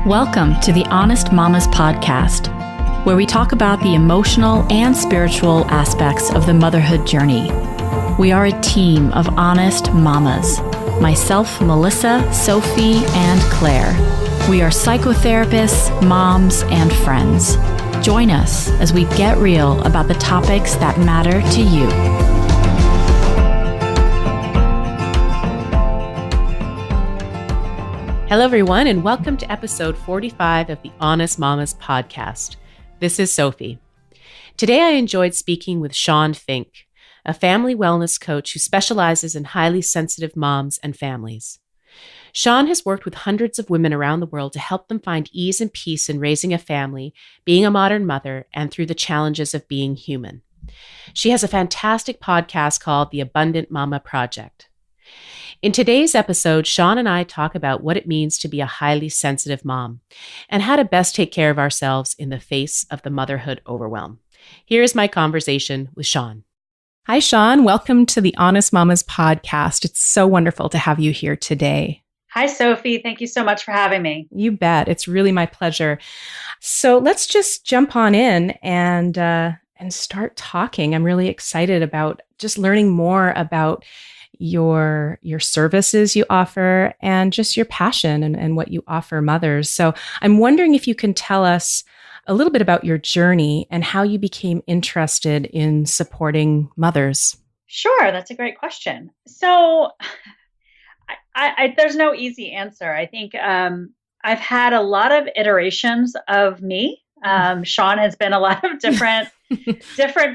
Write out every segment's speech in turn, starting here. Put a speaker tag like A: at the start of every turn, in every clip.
A: Welcome to the Honest Mamas podcast, where we talk about the emotional and spiritual aspects of the motherhood journey. We are a team of honest mamas. Myself, Melissa, Sophie, and Claire. We are psychotherapists, moms, and friends. Join us as we get real about the topics that matter to you.
B: Hello, everyone, and welcome to episode 45 of the Honest Mamas podcast. This is Sophie. Today, I enjoyed speaking with Shawn Fink, a family wellness coach who specializes in highly sensitive moms and families. Shawn has worked with hundreds of women around the world to help them find ease and peace in raising a family, being a modern mother, and through the challenges of being human. She has a fantastic podcast called The Abundant Mama Project. In today's episode, Shawn and I talk about what it means to be a highly sensitive mom and how to best take care of ourselves in the face of the motherhood overwhelm. Here is my conversation with Shawn. Hi, Shawn. Welcome to the Honest Mamas podcast. It's so wonderful to have you here today.
C: Hi, Sophie. Thank you so much for having me.
B: You bet. It's really my pleasure. So let's just jump on in and start talking. I'm really excited about just learning more about your services you offer and just your passion and what you offer mothers. So I'm wondering if you can tell us a little bit about your journey and how you became interested in supporting mothers.
C: Sure. That's a great question. So there's no easy answer. I think I've had a lot of iterations of me. Shawn has been a lot of different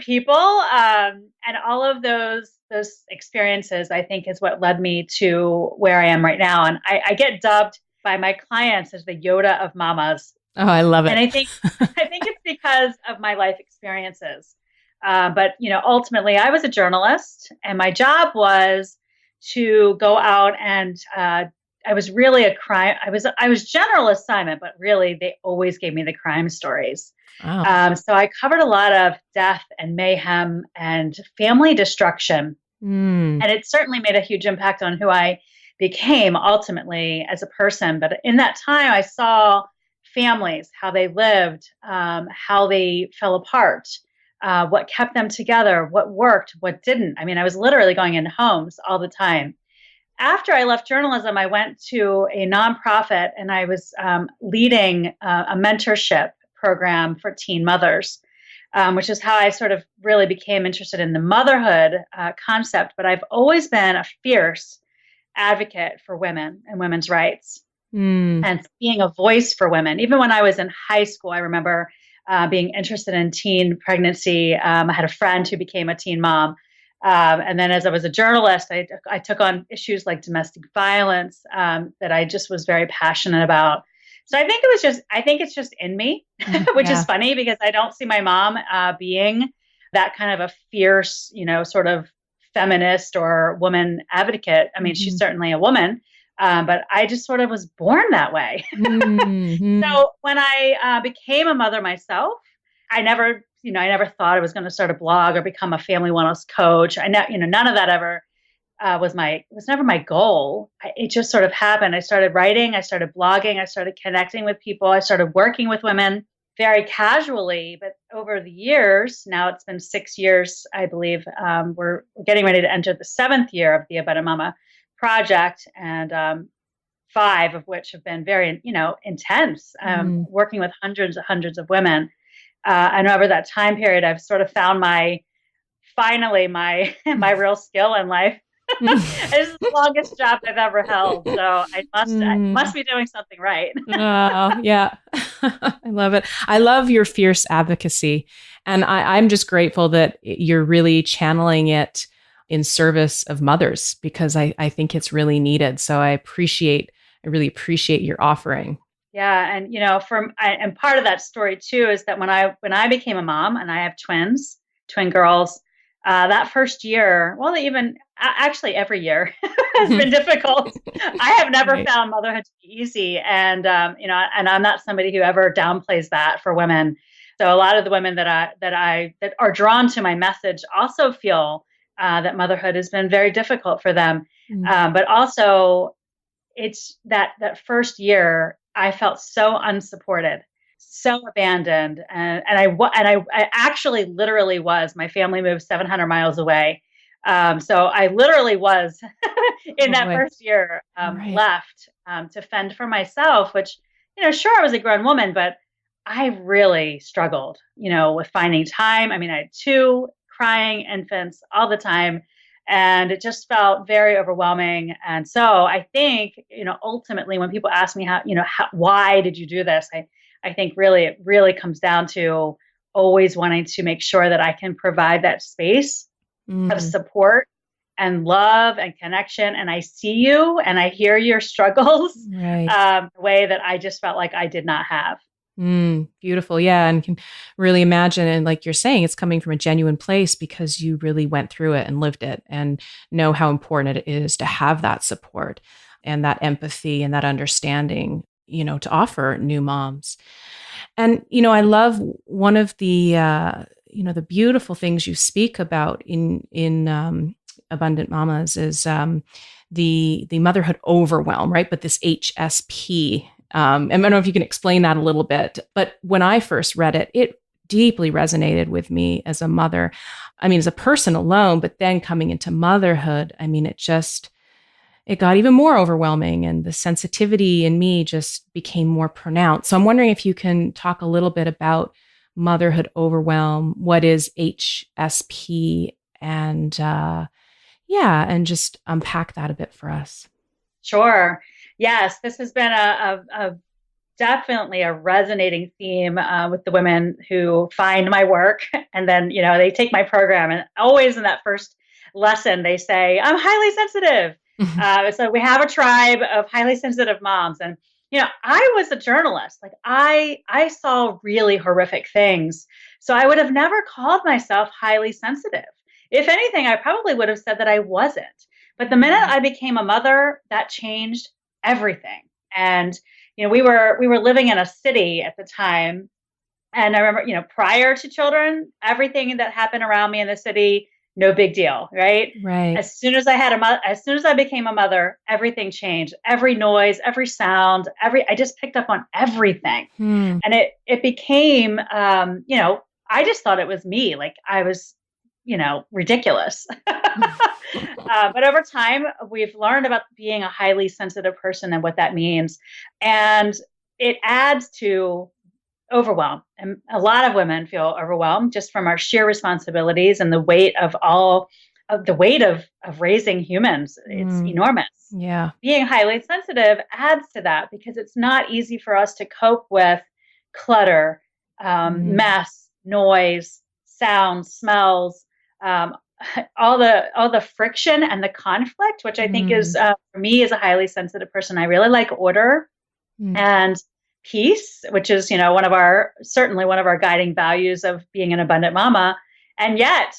C: people. And all of those experiences, I think, is what led me to where I am right now. And I get dubbed by my clients as the Yoda of Mamas.
B: Oh, I love it.
C: And I think it's because of my life experiences. But ultimately, I was a journalist, and my job was to go out and I was really a crime. I was general assignment, but really they always gave me the crime stories. Wow. So I covered a lot of death and mayhem and family destruction. And it certainly made a huge impact on who I became ultimately as a person. But in that time, I saw families, how they lived, how they fell apart, what kept them together, what worked, what didn't. I mean, I was literally going into homes all the time. After I left journalism, I went to a nonprofit and I was leading a mentorship program for teen mothers, which is how I sort of really became interested in the motherhood concept. But I've always been a fierce advocate for women and women's rights and being a voice for women. Even when I was in high school, I remember being interested in teen pregnancy. I had a friend who became a teen mom. And then as I was a journalist, I took on issues like domestic violence that I just was very passionate about. So I think it's just in me, which is funny because I don't see my mom being that kind of a fierce, sort of feminist or woman advocate. I mean, she's certainly a woman, but I just sort of was born that way. So when I became a mother myself, I never thought I was going to start a blog or become a family wellness coach. None of that ever was never my goal. It just sort of happened. I started writing, I started blogging, I started connecting with people, I started working with women very casually. But over the years, now it's been 6 years, I believe, we're getting ready to enter the 7th year of the Abundant Mama project, and 5 of which have been very, intense, working with hundreds of women. And over that time period, I've sort of found my real skill in life. This is the longest job I've ever held, so I must be doing something right.
B: Oh, yeah. I love it. I love your fierce advocacy. And I'm just grateful that you're really channeling it in service of mothers, because I think it's really needed. So I really appreciate your offering.
C: Yeah. And, and part of that story too, is that when I became a mom, and I have twin girls, that first year, well, even actually every year has been difficult. I have never found motherhood to be easy. And, and I'm not somebody who ever downplays that for women. So a lot of the women that are drawn to my message also feel that motherhood has been very difficult for them. But also it's that first year I felt so unsupported, so abandoned. I actually literally was. My family moved 700 miles away. So I literally was in
B: Oh
C: that
B: boy.
C: first year
B: Right.
C: left to fend for myself, which, sure, I was a grown woman, but I really struggled, with finding time. I mean, I had two crying infants all the time, and it just felt very overwhelming. And so I think, ultimately when people ask me why did you do this? I think really, it really comes down to always wanting to make sure that I can provide that space of
B: Mm,
C: support and love and connection. And I see you and I hear your struggles,
B: right.
C: the way that I just felt like I did not have.
B: Beautiful. Yeah. And can really imagine. And like you're saying, it's coming from a genuine place because you really went through it and lived it and know how important it is to have that support and that empathy and that understanding, to offer new moms. And, I love one of the beautiful things you speak about in Abundant Mamas is the motherhood overwhelm, right? But this HSP. And I don't know if you can explain that a little bit, but when I first read it, it deeply resonated with me as a mother. I mean, as a person alone, but then coming into motherhood, I mean, it got even more overwhelming and the sensitivity in me just became more pronounced. So I'm wondering if you can talk a little bit about motherhood overwhelm, what is HSP, and and just unpack that a bit for us.
C: Sure. Yes, this has been a definitely a resonating theme with the women who find my work and then, they take my program, and always in that first lesson, they say, I'm highly sensitive. So we have a tribe of highly sensitive moms. And, I was a journalist. Like I saw really horrific things. So I would have never called myself highly sensitive. If anything, I probably would have said that I wasn't. But the minute I became a mother, that changed everything. And we were living in a city at the time, and I remember, prior to children, everything that happened around me in the city, no big deal, right?
B: Right.
C: As soon as I became a mother, everything changed. Every noise, every sound, I just picked up on everything,
B: Hmm.
C: and it became, I just thought it was me, like I was, ridiculous. But over time, we've learned about being a highly sensitive person and what that means. And it adds to overwhelm. And a lot of women feel overwhelmed just from our sheer responsibilities and the weight of raising humans. It's
B: Hmm.
C: enormous.
B: Yeah.
C: Being highly sensitive adds to that because it's not easy for us to cope with clutter,
B: Hmm.
C: mess, noise, sounds, smells, um, all the friction and the conflict, which I think is,
B: Hmm.
C: for me as a highly sensitive person, I really like order
B: Hmm.
C: and peace, which is, certainly one of our guiding values of being an abundant mama. And yet,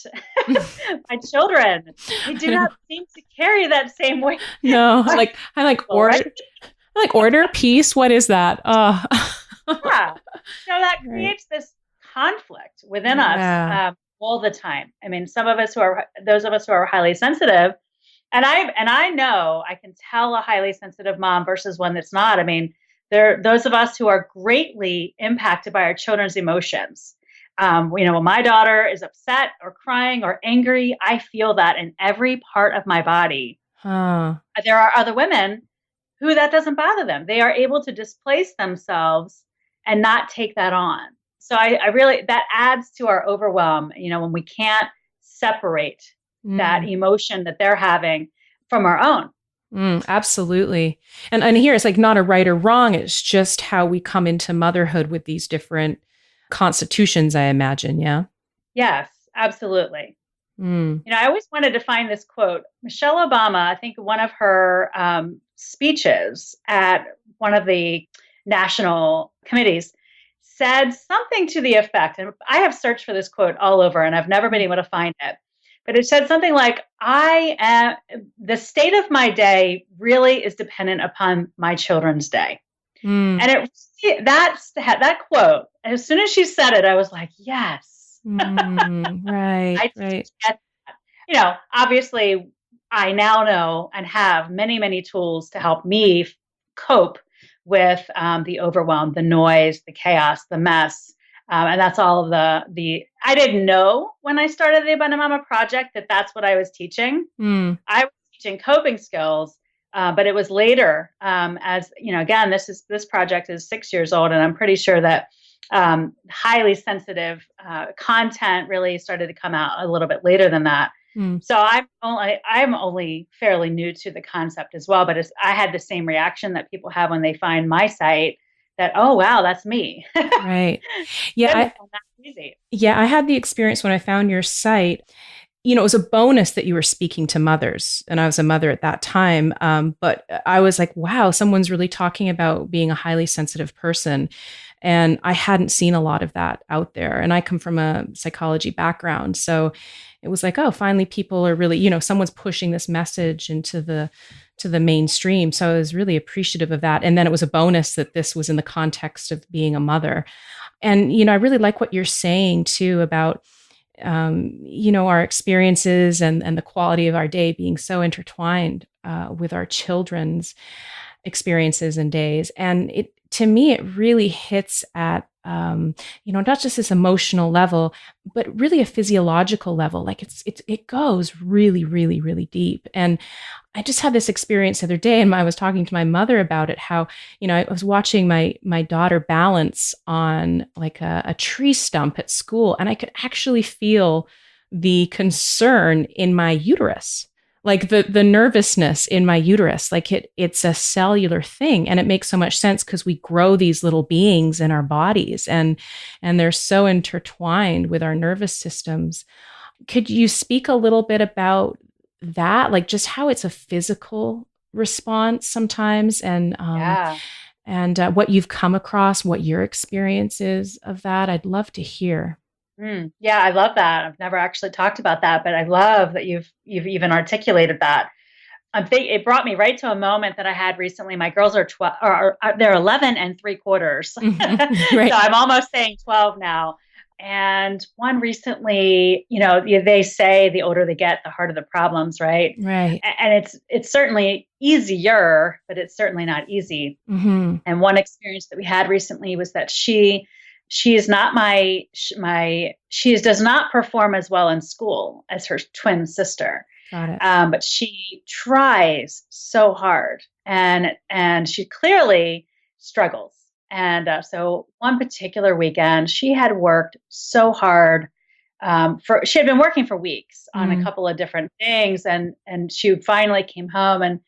C: my children, they do not seem to carry that same weight.
B: No, I like
C: Right?
B: order peace. What is that?
C: Yeah. So that
B: Right.
C: creates this conflict within us
B: Yeah.
C: all the time. I mean, those of us who are highly sensitive, and I know I can tell a highly sensitive mom versus one that's not. I mean, there those of us who are greatly impacted by our children's emotions. When my daughter is upset or crying or angry, I feel that in every part of my body.
B: Huh.
C: There are other women who that doesn't bother them. They are able to displace themselves and not take that on. So I really, that adds to our overwhelm, when we can't separate that
B: Mm.
C: emotion that they're having from our own.
B: Absolutely. And here it's like not a right or wrong. It's just how we come into motherhood with these different constitutions, I imagine. Yeah.
C: Yes, absolutely.
B: Mm.
C: I always wanted to find this quote. Michelle Obama, I think one of her speeches at one of the national committees said something to the effect, and I have searched for this quote all over and I've never been able to find it. But it said something like, the state of my day really is dependent upon my children's day.
B: Mm.
C: And that quote, as soon as she said it, I was like, yes.
B: Right.
C: I
B: Right.
C: get, obviously, I now know and have many, many tools to help me cope with the overwhelm, the noise, the chaos, the mess. And that's all of I didn't know when I started the Abundant Mama Project that that's what I was teaching. I was teaching coping skills, but it was later, as you know, again, this project is 6 years old, and I'm pretty sure that highly sensitive content really started to come out a little bit later than that. So I'm only fairly new to the concept as well, but I had the same reaction that people have when they find my site, that, oh, wow, that's me.
B: Right. Yeah. I had the experience when I found your site. It was a bonus that you were speaking to mothers, and I was a mother at that time. But I was like, wow, someone's really talking about being a highly sensitive person. And I hadn't seen a lot of that out there. And I come from a psychology background. So it was like, oh, finally people are really, someone's pushing this message into the mainstream. So I was really appreciative of that. And then it was a bonus that this was in the context of being a mother. And, I really like what you're saying too about, our experiences and the quality of our day being so intertwined with our children's experiences and days. And to me, it really hits at, not just this emotional level, but really a physiological level. Like it goes really, really, really deep. And I just had this experience the other day, and I was talking to my mother about it, how, I was watching my daughter balance on like a tree stump at school, and I could actually feel the concern in my uterus, like the nervousness in my uterus. Like it's a cellular thing, and it makes so much sense because we grow these little beings in our bodies, and they're so intertwined with our nervous systems. Could you speak a little bit about that, like just how it's a physical response sometimes, and what you've come across, what your experience is of that? I'd love to hear.
C: Yeah, I love that. I've never actually talked about that, but I love that you've even articulated that. It brought me right to a moment that I had recently. My girls are 12, or they're 11 and 3/4. Right. So I'm almost saying 12 now. And one recently, they say the older they get, the harder the problems, right?
B: Right.
C: And it's certainly easier, but it's certainly not easy. Mm-hmm. And one experience that we had recently was that she is not she does not perform as well in school as her twin sister.
B: Got it.
C: But she tries so hard, and she clearly struggles. And so one particular weekend, she had worked so hard. She had been working for weeks on a couple of different things, and she finally came home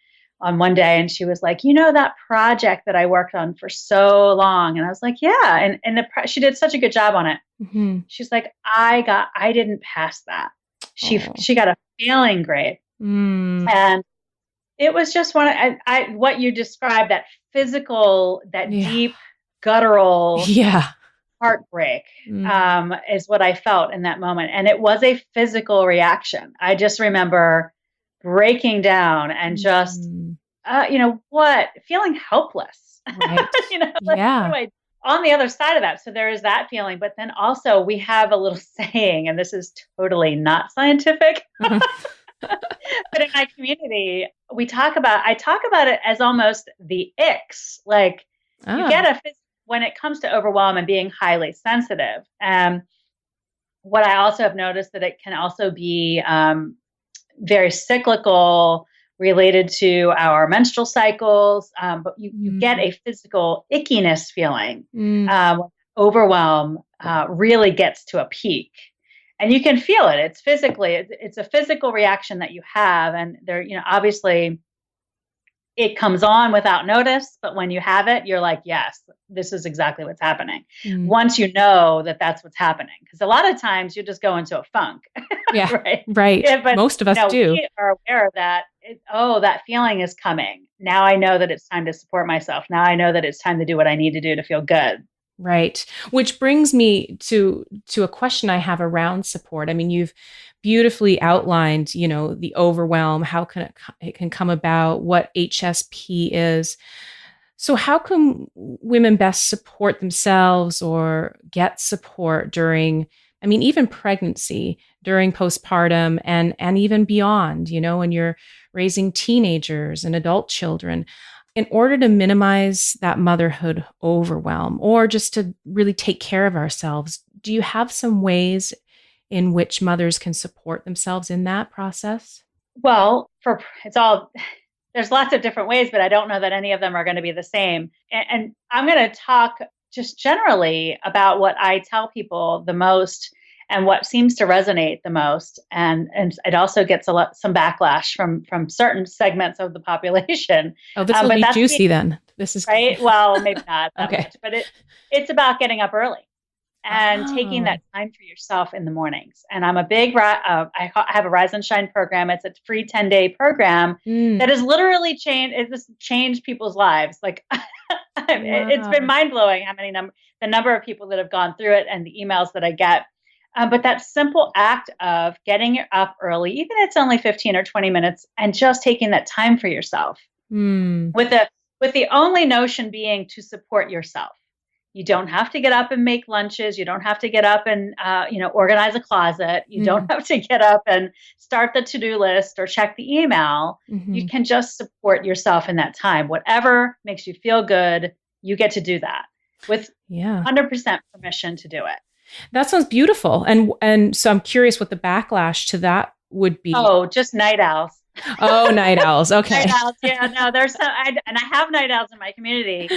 C: on one day, and she was like, that project that I worked on for so long. And I was like, yeah. And she did such a good job on it. Mm-hmm. She's like, I didn't pass that. She got a failing grade. And it was just what you described, that physical, that deep, guttural heartbreak is what I felt in that moment. And it was a physical reaction. I just remember breaking down and just, feeling helpless.
B: Right.
C: On the other side of that. So there is that feeling, but then also we have a little saying, and this is totally not scientific, but in my community, I talk about it as almost the icks. Like you get when it comes to overwhelm and being highly sensitive. What I also have noticed that it can also be very cyclical, related to our menstrual cycles, but you get a physical ickiness feeling. Overwhelm really gets to a peak, and you can feel it. It's a physical reaction that you have, and there, obviously it comes on without notice, but when you have it, you're like, yes, this is exactly what's happening. Once you know that that's what's happening, because a lot of times you just go into a funk.
B: Yeah, right. Yeah, but most of us do.
C: We are aware of that. That feeling is coming. Now I know that it's time to support myself. Now I know that it's time to do what I need to do to feel good.
B: Right. Which brings me to a question I have around support. I mean, you've beautifully outlined, the overwhelm, how it can come about, what HSP is. So how can women best support themselves or get support during, even pregnancy, during postpartum, and even beyond, when you're raising teenagers and adult children? in order to minimize that motherhood overwhelm or just to really take care of ourselves, do you have some ways in which mothers can support themselves in that process?
C: Well, there's lots of different ways, but I don't know that any of them are going to be the same. And I'm going to talk just generally about what I tell people the most and what seems to resonate the most. And it also gets some backlash from certain segments of the population.
B: Oh, this will be juicy then. This is
C: right. Well, maybe not that
B: okay.
C: much, but it's about getting up early and taking that time for yourself in the mornings. And I'm a big, I have a Rise and Shine program. It's a free 10-day program that has literally changed people's lives. Like it's been mind blowing how the number of people that have gone through it and the emails that I get. But that simple act of getting up early, even if it's only 15 or 20 minutes, and just taking that time for yourself with the only notion being to support yourself. You don't have to get up and make lunches. You don't have to get up and, organize a closet. You don't have to get up and start the to-do list or check the email. You can just support yourself in that time. Whatever makes you feel good, you get to do that with 100% permission to do it.
B: That sounds beautiful. And so I'm curious what the backlash to that would be.
C: Oh, just night owls.
B: Oh, night owls. Okay.
C: Night owls. Yeah, no, and I have night owls in my community,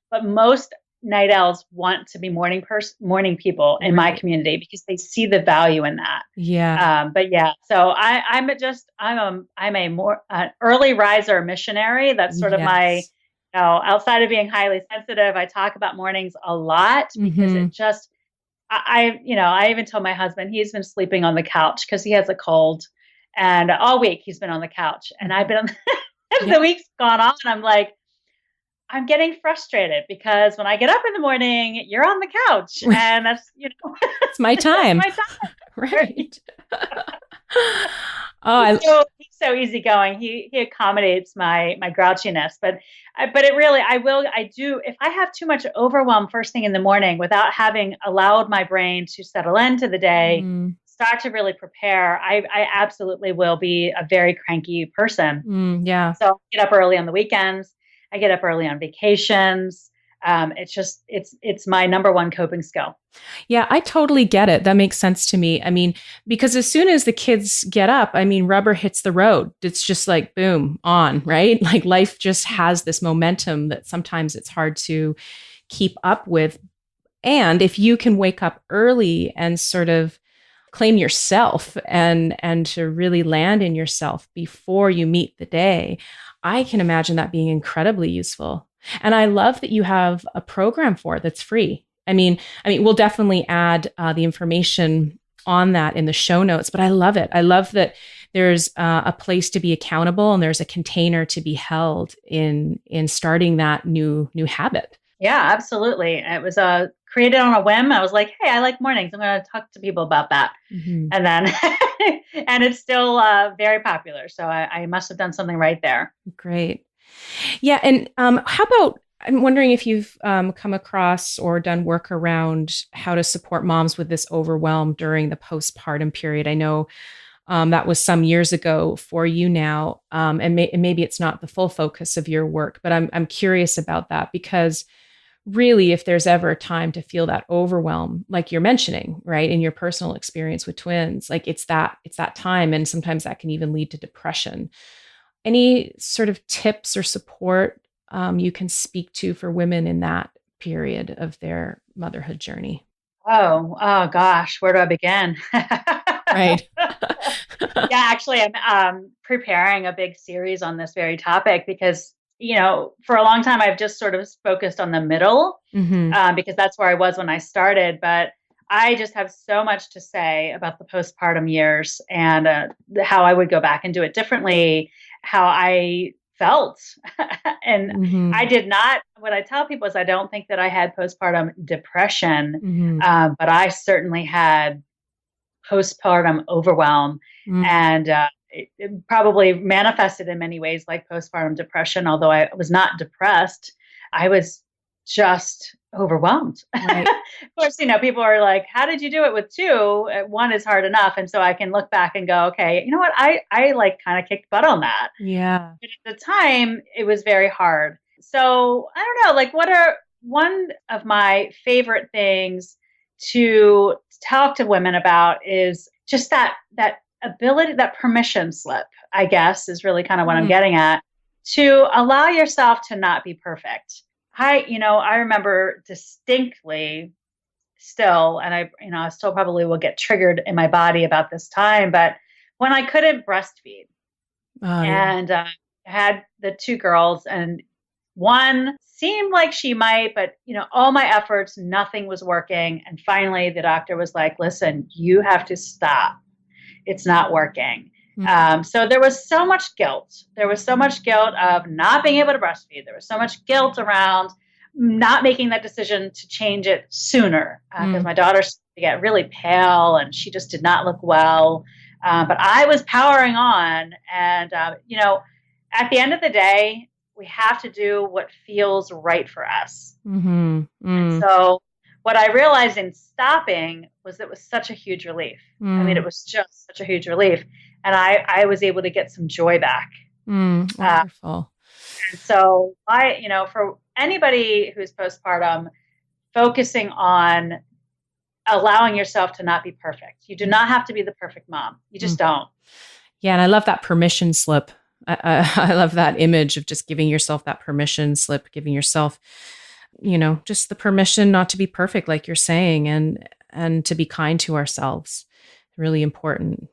C: but most night owls want to be morning people in my community because they see the value in that.
B: Yeah.
C: But yeah, so I'm a more early riser missionary. That's sort of my, outside of being highly sensitive, I talk about mornings a lot because it just, I even told my husband, he's been sleeping on the couch because he has a cold, and all week he's been on the couch, and I've been the week's gone on. I'm like, I'm getting frustrated because when I get up in the morning, you're on the couch, and that's
B: it's my time.
C: It's my time.
B: Right.
C: He's so easygoing. He accommodates my grouchiness, but it really, I do, if I have too much overwhelm first thing in the morning without having allowed my brain to settle into the day, start to really prepare, I absolutely will be a very cranky person. So I get up early on the weekends. I get up early on vacations. It's my number one coping skill.
B: Yeah, I totally get it. That makes sense to me. I mean, because as soon as the kids get up, rubber hits the road. It's just like, boom, on, right? Like life just has this momentum that sometimes it's hard to keep up with. And if you can wake up early and sort of claim yourself and to really land in yourself before you meet the day, I can imagine that being incredibly useful. And I love that you have a program for it that's free. I mean, we'll definitely add the information on that in the show notes, but I love it. I love that there's a place to be accountable and there's a container to be held in starting that new habit.
C: Yeah, absolutely. It was created on a whim. I was like, hey, I like mornings. I'm going to talk to people about that. And then, and it's still very popular. So I must have done something right there.
B: Great. Yeah. And how about, I'm wondering if you've come across or done work around how to support moms with this overwhelm during the postpartum period. I know that was some years ago for you now, and maybe it's not the full focus of your work, but I'm curious about that because really, if there's ever a time to feel that overwhelm, like you're mentioning, right, in your personal experience with twins, like it's that time, and sometimes that can even lead to depression. Any sort of tips or support you can speak to for women in that period of their motherhood journey?
C: Oh gosh, where do I begin?
B: Right.
C: Yeah, actually, I'm preparing a big series on this very topic because, for a long time, I've just sort of focused on the middle because that's where I was when I started. But I just have so much to say about the postpartum years and how I would go back and do it differently, how I felt. And I did not, what I tell people is I don't think that I had postpartum depression, but I certainly had postpartum overwhelm. And it probably manifested in many ways like postpartum depression, although I was not depressed. I was just overwhelmed. Right. Of course, people are like, how did you do it with two? One is hard enough. And so I can look back and go, okay, you know what? I like kind of kicked butt on that.
B: Yeah.
C: But at the time, it was very hard. So I don't know, like what are one of my favorite things to talk to women about is just that ability, that permission slip, I guess is really kind of what I'm getting at, to allow yourself to not be perfect. I remember distinctly still, and I still probably will get triggered in my body about this time, but when I couldn't breastfeed
B: Oh, yeah.
C: and I had the two girls, and one seemed like she might, but all my efforts, nothing was working. And finally, the doctor was like, "Listen, you have to stop. It's not working." So there was so much guilt. There was so much guilt of not being able to breastfeed. There was so much guilt around not making that decision to change it sooner because my daughter started to get really pale and she just did not look well. But I was powering on. And, at the end of the day, we have to do what feels right for us. And so what I realized in stopping was it was such a huge relief. I mean, it was just such a huge relief. And I was able to get some joy back.
B: Wonderful.
C: And so for anybody who's postpartum, focusing on allowing yourself to not be perfect. You do not have to be the perfect mom. You just don't.
B: Yeah. And I love that permission slip. I love that image of just giving yourself that permission slip, giving yourself, just the permission not to be perfect, like you're saying, and to be kind to ourselves. Really important.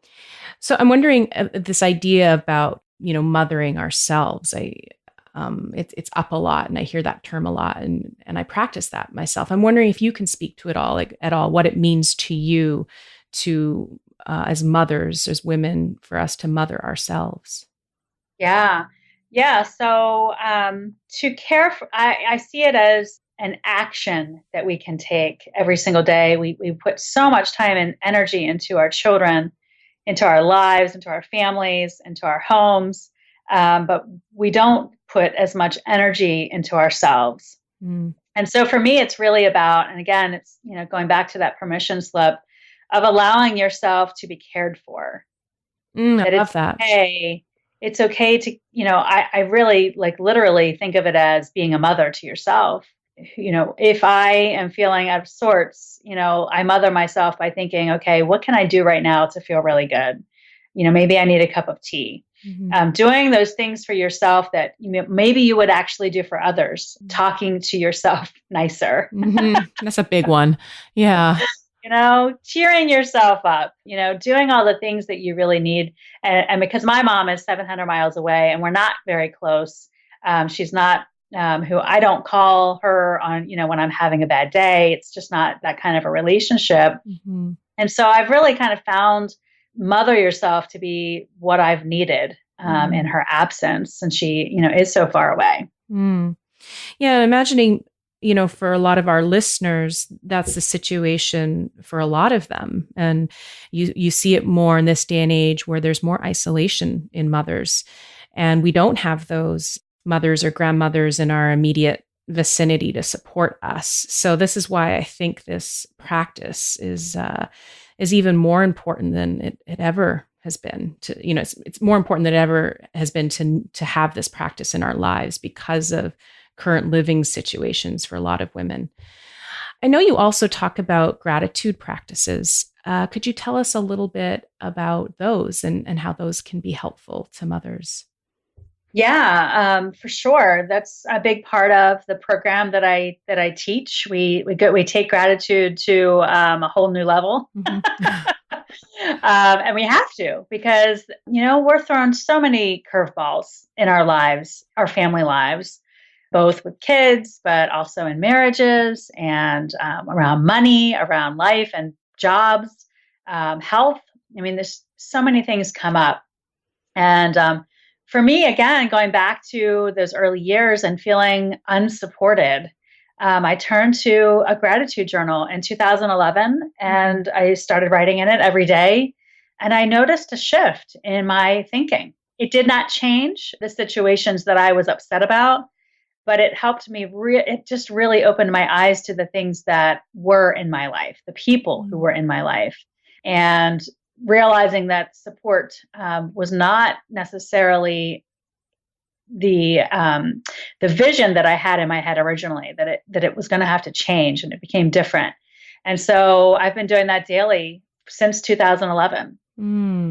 B: So I'm wondering this idea about, mothering ourselves. It's up a lot, and I hear that term a lot, and I practice that myself. I'm wondering if you can speak to it all, like at all, what it means to you to, as mothers, as women, for us to mother ourselves.
C: Yeah. Yeah. So to care for, I see it as an action that we can take every single day. We put so much time and energy into our children, into our lives, into our families, into our homes. But we don't put as much energy into ourselves. And so for me, it's really about, and again, it's, going back to that permission slip of allowing yourself to be cared for.
B: I love that.
C: Okay. It's okay to, I really like literally think of it as being a mother to yourself. If I am feeling out of sorts, I mother myself by thinking, okay, what can I do right now to feel really good? Maybe I need a cup of tea. Doing those things for yourself that maybe you would actually do for others, talking to yourself nicer.
B: That's a big one. Yeah.
C: Cheering yourself up, doing all the things that you really need. And because my mom is 700 miles away and we're not very close, she's not who I don't call her on, when I'm having a bad day. It's just not that kind of a relationship. And so I've really kind of found mother yourself to be what I've needed in her absence. And she, is so far away.
B: Yeah. Imagining, for a lot of our listeners, that's the situation for a lot of them. And you see it more in this day and age where there's more isolation in mothers. And we don't have those mothers or grandmothers in our immediate vicinity to support us. So this is why I think this practice is even more important than it ever has been. It's more important than it ever has been to have this practice in our lives because of current living situations for a lot of women. I know you also talk about gratitude practices. Could you tell us a little bit about those and how those can be helpful to mothers?
C: Yeah, for sure. That's a big part of the program that I teach. We take gratitude to a whole new level. And we have to, because, we're thrown so many curveballs in our lives, our family lives, both with kids, but also in marriages and around money, around life and jobs, health. I mean, there's so many things come up. And for me, again, going back to those early years and feeling unsupported, I turned to a gratitude journal in 2011 and I started writing in it every day. And I noticed a shift in my thinking. It did not change the situations that I was upset about, but it helped me. It just really opened my eyes to the things that were in my life, the people who were in my life, and realizing that support was not necessarily the vision that I had in my head originally, that it was going to have to change, and it became different. And so I've been doing that daily since 2011.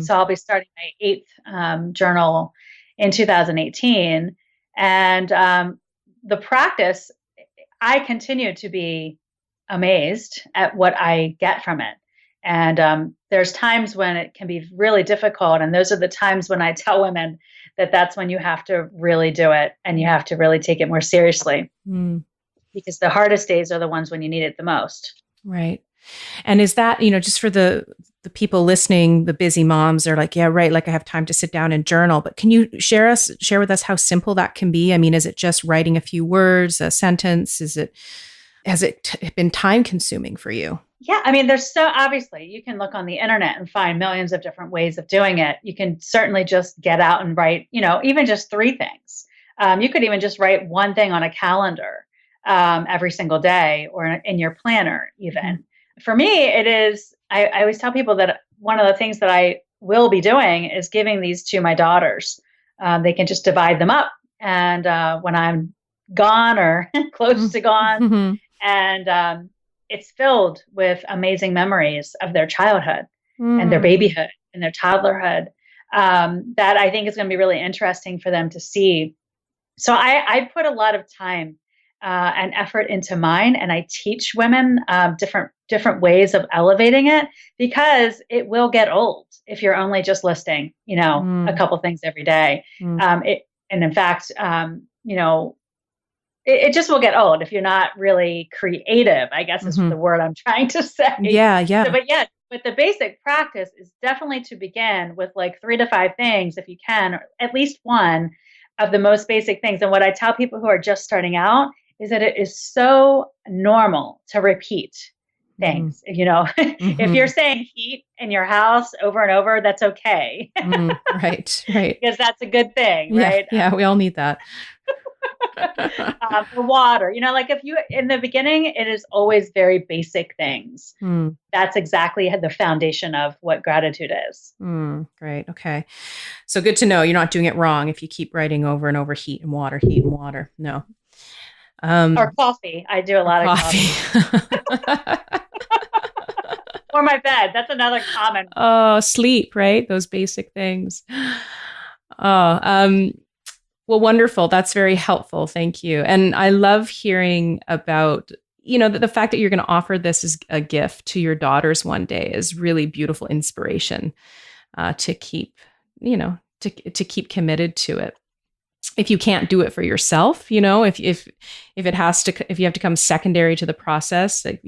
C: So I'll be starting my 8th journal in 2018. And the practice, I continue to be amazed at what I get from it. And there's times when it can be really difficult. And those are the times when I tell women that that's when you have to really do it, and you have to really take it more seriously, because the hardest days are the ones when you need it the most.
B: Right. And is that, just for the people listening, the busy moms are like, yeah, right. Like I have time to sit down and journal, but can you share with us how simple that can be? I mean, is it just writing a few words, a sentence? Has it been time consuming for you?
C: Yeah. I mean, obviously you can look on the internet and find millions of different ways of doing it. You can certainly just get out and write, even just 3 things. You could even just write one thing on a calendar every single day, or in your planner even. For me, it is, I always tell people that one of the things that I will be doing is giving these to my daughters. They can just divide them up. And when I'm gone or close to gone, and it's filled with amazing memories of their childhood and their babyhood and their toddlerhood, that I think is going to be really interesting for them to see. So I put a lot of time and effort into mine, and I teach women different ways of elevating it, because it will get old if you're only just listing, a couple things every day. And in fact, it just will get old if you're not really creative, I guess is the word I'm trying to say.
B: Yeah.
C: So, but the basic practice is definitely to begin with like 3 to 5 things, if you can, or at least one of the most basic things. And what I tell people who are just starting out is that it is so normal to repeat things. If you're saying heat in your house over and over, that's okay.
B: Right.
C: Because that's a good thing, right?
B: Yeah, we all need that.
C: The water, like if you, in the beginning, it is always very basic things. That's exactly the foundation of what gratitude is.
B: Great. Okay. So good to know you're not doing it wrong if you keep writing over and over heat and water. No.
C: Or coffee. I do a lot of coffee. Or my bed. That's another common.
B: Oh, sleep, right? Those basic things. Well, wonderful. That's very helpful. Thank you. And I love hearing about, the fact that you're going to offer this as a gift to your daughters one day is really beautiful inspiration to keep, to keep committed to it. If you can't do it for yourself, if you have to come secondary to the process, like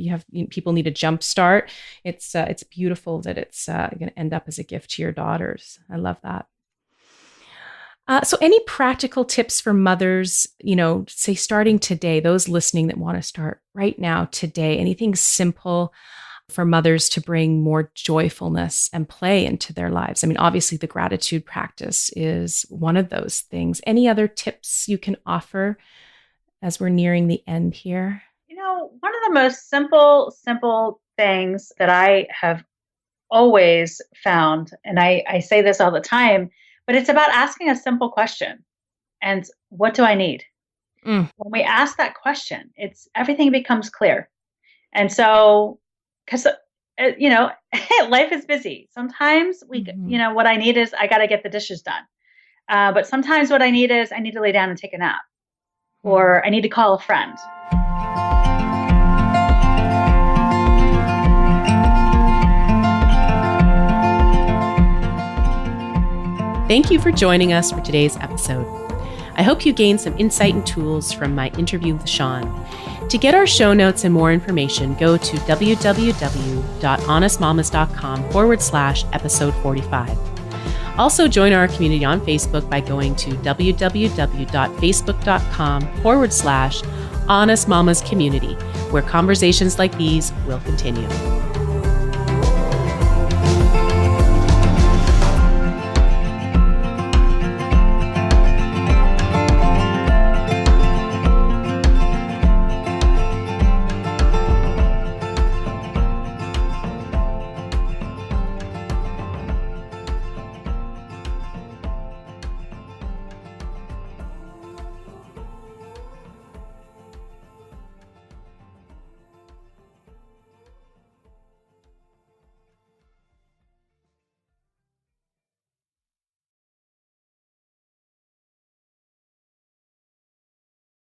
B: people need a jump start. It's beautiful that it's going to end up as a gift to your daughters. I love that. So any practical tips for mothers, say starting today, those listening that want to start right now today, anything simple for mothers to bring more joyfulness and play into their lives? I mean, obviously the gratitude practice is one of those things. Any other tips you can offer as we're nearing the end here?
C: One of the most simple things that I have always found, and I say this all the time, but it's about asking a simple question. And what do I need? When we ask that question, everything becomes clear. And so, because, life is busy. Sometimes what I need is I got to get the dishes done. But sometimes what I need is I need to lay down and take a nap, or I need to call a friend.
B: Thank you for joining us for today's episode. I hope you gained some insight and tools from my interview with Shawn. To get our show notes and more information, go to www.honestmamas.com/episode 45. Also join our community on Facebook by going to www.facebook.com/honestmamascommunity, where conversations like these will continue.